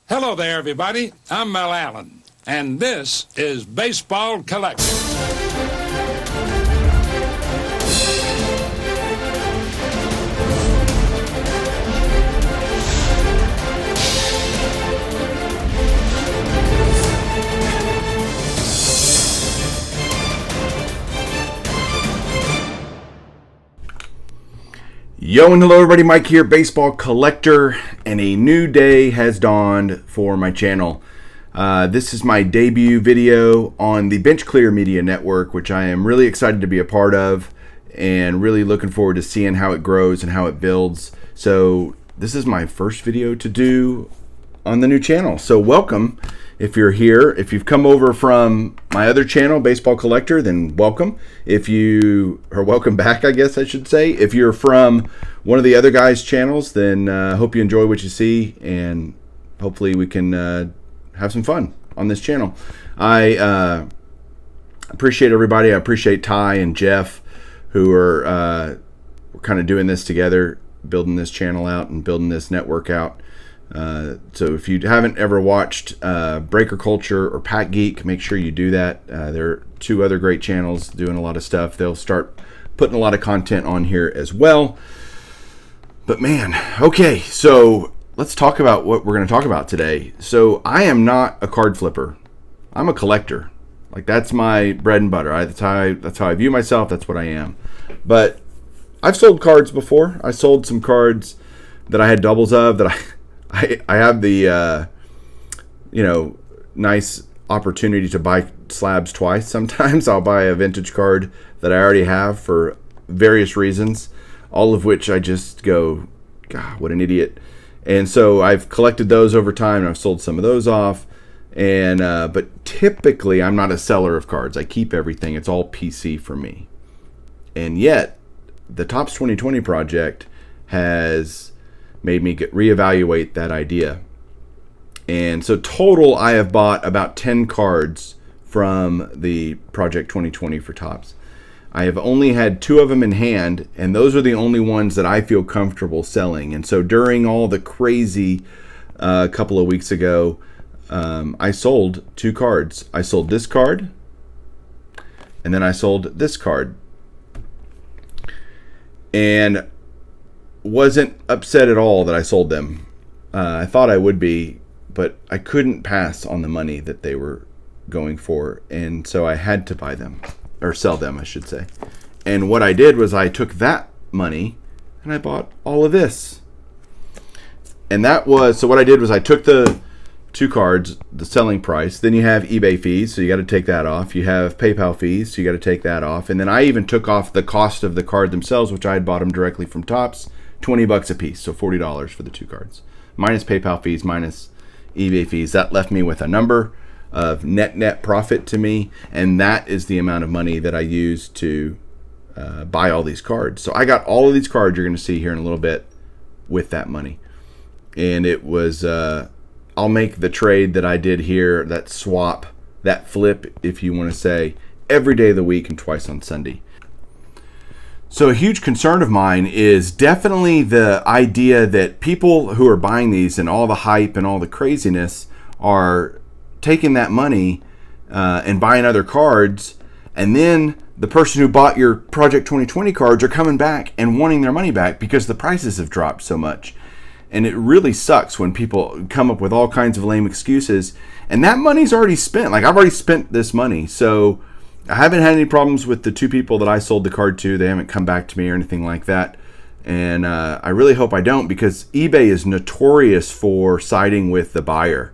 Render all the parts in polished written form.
Hello there, everybody. I'm Mel Allen, and this is Baseball Collector. Yo and hello everybody, Mike here, Baseball Collector, and a new day has dawned for my channel. This is my debut video on the Bench Clear Media Network, which I am really excited to be a part of and really looking forward to seeing how it grows and how it builds. So this is my first video to do on the new channel. So welcome if you're here. If you've come over from my other channel, Baseball Collector, then welcome. If you are welcome back, I guess I should say. If you're from one of the other guys' channels, then hope you enjoy what you see, and hopefully we can have some fun on this channel. I appreciate everybody. I appreciate Ty and Jeff, who are kind of doing this together, building this channel out and building this network out. So if you haven't ever watched Breaker Culture or Pack Geek, make sure you do that. There are two other great channels doing a lot of stuff. They'll start putting a lot of content on here as well. But man, okay, so let's talk about what we're going to talk about today. So I am not a card flipper. I'm a collector. Like, that's my bread and butter. That's how I view myself. That's what I am. But I've sold cards before. I sold some cards that I had doubles of that I have the nice opportunity to buy slabs twice. Sometimes I'll buy a vintage card that I already have for various reasons, all of which I just go, God, what an idiot. And so I've collected those over time, and I've sold some of those off. And but typically I'm not a seller of cards. I keep everything. It's all PC for me. And yet the Tops 2020 project has made me reevaluate that idea. And so total, I have bought about 10 cards from the Project 2020 for Tops. I have only had 2 of them in hand, and those are the only ones that I feel comfortable selling. And so during all the crazy a couple of weeks ago, I sold 2 cards. I sold this card, and then I sold this card. And wasn't upset at all that I sold them. I thought I would be, but I couldn't pass on the money that they were going for, and so I had to buy them, or sell them, I should say. And what I did was I took that money and I bought all of this. And that was, so what I did was I took the 2 cards, the selling price, then you have eBay fees, so you got to take that off. You have PayPal fees, so you got to take that off. And then I even took off the cost of the card themselves, which I had bought them directly from Tops, $20 a piece, so $40 for the 2 cards, minus PayPal fees, minus eBay fees. That left me with a number of net profit to me, and that is the amount of money that I used to buy all these cards. So I got all of these cards you're going to see here in a little bit with that money. And it was I'll make the trade that I did here, that swap, that flip, if you want to say, every day of the week and twice on Sunday. So a huge concern of mine is definitely the idea that people who are buying these and all the hype and all the craziness are taking that money and buying other cards, and then the person who bought your Project 2020 cards are coming back and wanting their money back because the prices have dropped so much. And it really sucks when people come up with all kinds of lame excuses, and that money's already spent. Like, I've already spent this money, so I haven't had any problems with the 2 people that I sold the card to. They haven't come back to me or anything like that. And I really hope I don't, because eBay is notorious for siding with the buyer.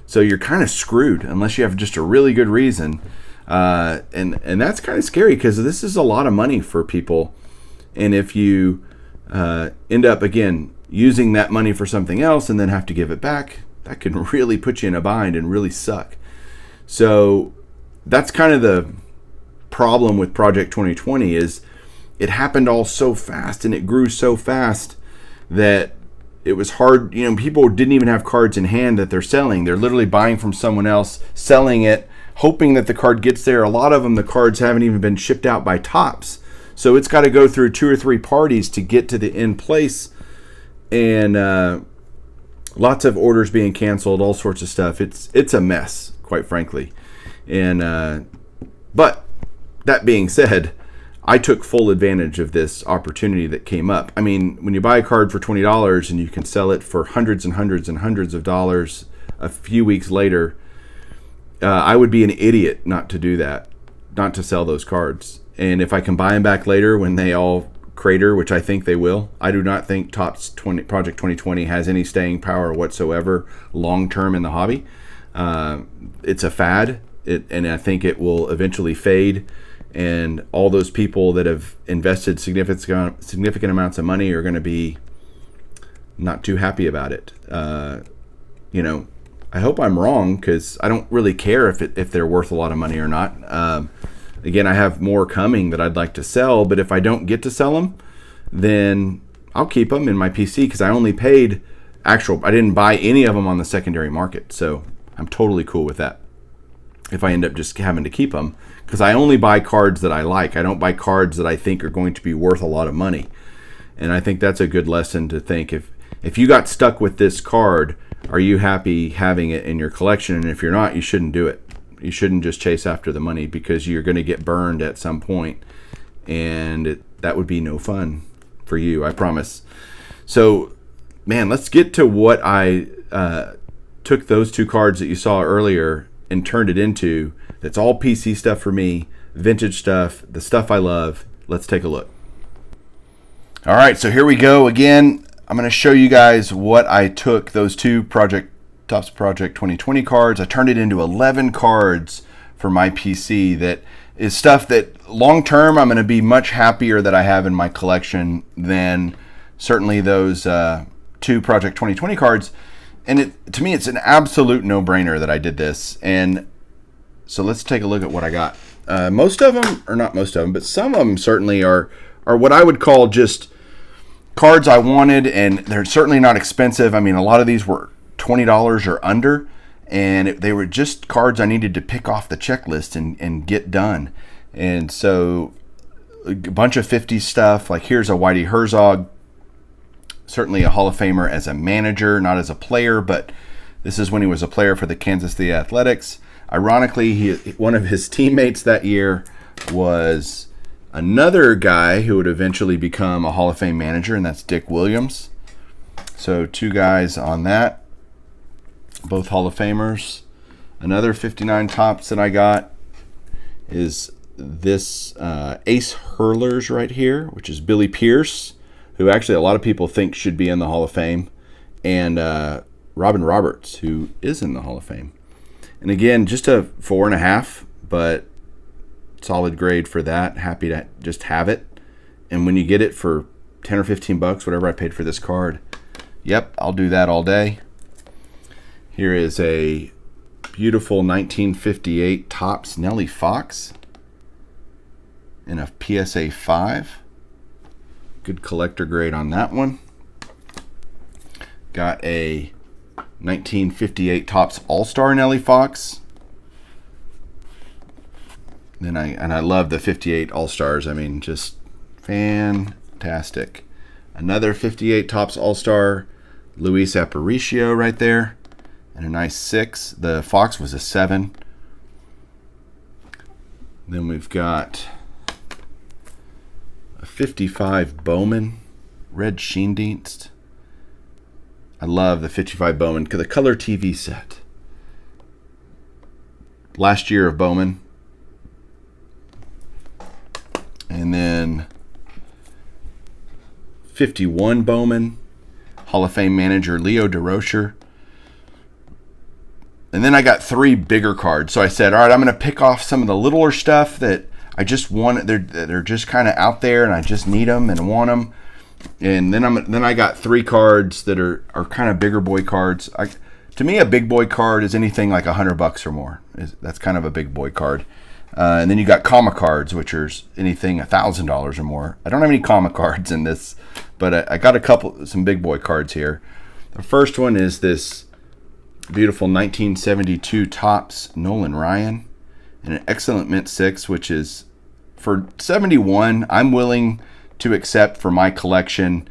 So you're kind of screwed unless you have just a really good reason. And that's kind of scary, because this is a lot of money for people. And if you end up, again, using that money for something else and then have to give it back, that can really put you in a bind and really suck. So that's kind of the problem with Project 2020, is it happened all so fast and it grew so fast that it was hard. People didn't even have cards in hand that they're selling. They're literally buying from someone else, selling it, hoping that the card gets there. A lot of them, the cards haven't even been shipped out by Tops, so it's got to go through 2 or 3 parties to get to the end place. And lots of orders being canceled, all sorts of stuff. It's a mess, quite frankly. And but that being said, I took full advantage of this opportunity that came up. I mean, when you buy a card for $20 and you can sell it for hundreds and hundreds and hundreds of dollars a few weeks later, I would be an idiot not to do that, not to sell those cards. And if I can buy them back later when they all crater, which I think they will, I do not think Project 2020 has any staying power whatsoever long term in the hobby. It's a fad, and I think it will eventually fade. And all those people that have invested significant amounts of money are going to be not too happy about it. I hope I'm wrong, because I don't really care if they're worth a lot of money or not. Again, I have more coming that I'd like to sell, but if I don't get to sell them, then I'll keep them in my PC, because I only paid I didn't buy any of them on the secondary market, so I'm totally cool with that. If I end up just having to keep them, because I only buy cards that I like. I don't buy cards that I think are going to be worth a lot of money. And I think that's a good lesson to think. If you got stuck with this card, are you happy having it in your collection? And if you're not, you shouldn't do it. You shouldn't just chase after the money, because you're going to get burned at some point, and that would be no fun for you, I promise. So, man, let's get to what I took those two cards that you saw earlier and turned it into. That's all PC stuff for me, vintage stuff, the stuff I love. Let's take a look. All right, so here we go again. I'm going to show you guys what I took those two Tops Project 2020 cards. I turned it into 11 cards for my PC. That is stuff that long term I'm going to be much happier that I have in my collection than certainly those two Project 2020 cards. And to me, it's an absolute no-brainer that I did this. And so let's take a look at what I got. Most of them, or not most of them, but some of them certainly are what I would call just cards I wanted, and they're certainly not expensive. I mean, a lot of these were $20 or under, and they were just cards I needed to pick off the checklist and get done. And so a bunch of 50s stuff, like here's a Whitey Herzog, certainly a Hall of Famer as a manager, not as a player, but this is when he was a player for the Kansas City Athletics. Ironically, one of his teammates that year was another guy who would eventually become a Hall of Fame manager, and that's Dick Williams. So two guys on that, both Hall of Famers. Another 59 Tops that I got is this Ace Hurlers right here, which is Billy Pierce, who actually a lot of people think should be in the Hall of Fame, and Robin Roberts, who is in the Hall of Fame. And again, just a 4.5, but solid grade for that. Happy to just have it. And when you get it for 10 or 15 bucks, whatever I paid for this card, yep, I'll do that all day. Here is a beautiful 1958 Tops Nelly Fox in a PSA 5. Good collector grade on that one. Got a 1958 Tops All-Star Nelly Fox. Then I love the 58 All-Stars. I mean, just fantastic. Another 58 Tops All-Star Luis Aparicio right there. And a nice 6. The Fox was a 7. Then we've got a 55 Bowman Red Sheendienst. I love the 55 Bowman, the color TV set. Last year of Bowman. And then 51 Bowman, Hall of Fame manager Leo DeRocher. And then I got 3 bigger cards. So I said, all right, I'm going to pick off some of the littler stuff that I just want. They're just kind of out there, and I just need them and want them. And then I got 3 cards that are kind of bigger boy cards. To me, a big boy card is anything like $100 or more. That's kind of a big boy card. And then you got comma cards, which are anything $1,000 or more. I don't have any comma cards in this, but I got some big boy cards here. The first one is this beautiful 1972 Tops Nolan Ryan, and an excellent mint 6, which is for 71. I'm willing to accept for my collection,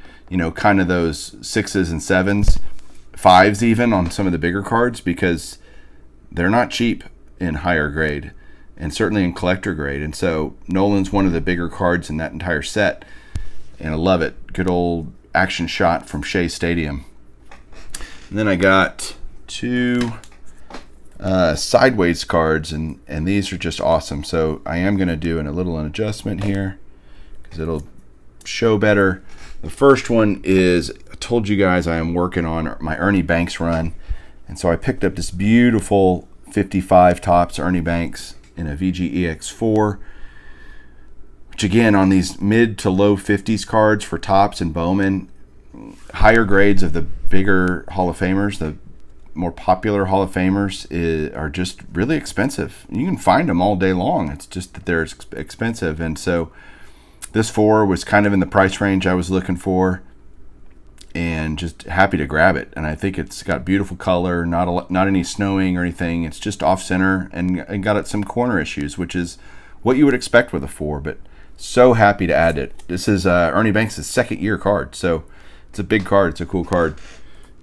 kind of those 6s and 7s. 5s even on some of the bigger cards, because they're not cheap in higher grade, and certainly in collector grade. And so Nolan's one of the bigger cards in that entire set, and I love it. Good old action shot from Shea Stadium. And then I got 2 sideways cards, and these are just awesome. So I am going to do a little adjustment here because it'll show better. The first one is, I told you guys I am working on my Ernie Banks run, and so I picked up this beautiful 55 Tops Ernie Banks in a VGEX4, which again, on these mid to low 50s cards for Tops and Bowman, higher grades of the bigger Hall of Famers, the more popular Hall of Famers are just really expensive. You can find them all day long. It's just that they're expensive. And so this 4 was kind of in the price range I was looking for, and just happy to grab it. And I think it's got beautiful color, not any snowing or anything. It's just off center and got it some corner issues, which is what you would expect with a 4, but so happy to add it. This is Ernie Banks' second year card, so it's a big card. It's a cool card.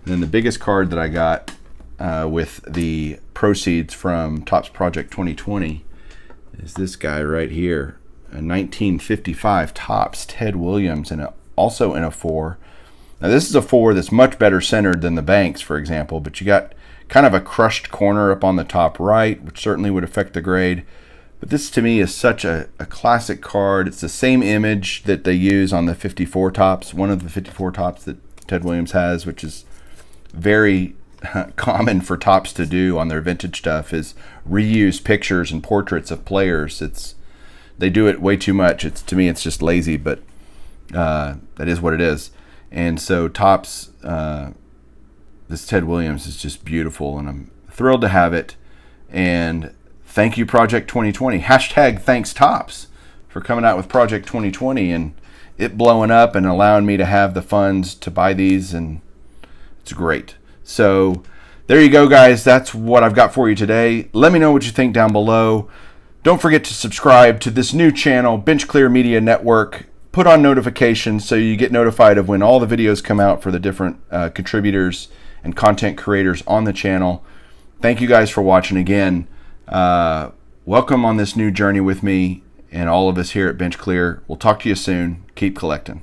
And then the biggest card that I got with the proceeds from Topps Project 2020 is this guy right here, a 1955 Topps Ted Williams, and also in a 4. Now this is a 4 that's much better centered than the Banks, for example, but you got kind of a crushed corner up on the top right, which certainly would affect the grade. But this to me is such a classic card. It's the same image that they use on the 54 Topps, one of the 54 Topps that Ted Williams has, which is very common for Topps to do on their vintage stuff, is reuse pictures and portraits of players. They do it way too much. To me, it's just lazy, but that is what it is. And so Topps, this Ted Williams is just beautiful, and I'm thrilled to have it. And thank you, Project 2020. Hashtag thanks Topps for coming out with Project 2020 and it blowing up and allowing me to have the funds to buy these, and it's great. So there you go, guys. That's what I've got for you today. Let me know what you think down below. Don't forget to subscribe to this new channel, Bench Clear Media Network. Put on notifications so you get notified of when all the videos come out for the different contributors and content creators on the channel. Thank you guys for watching again. Welcome on this new journey with me and all of us here at Bench Clear. We'll talk to you soon. Keep collecting.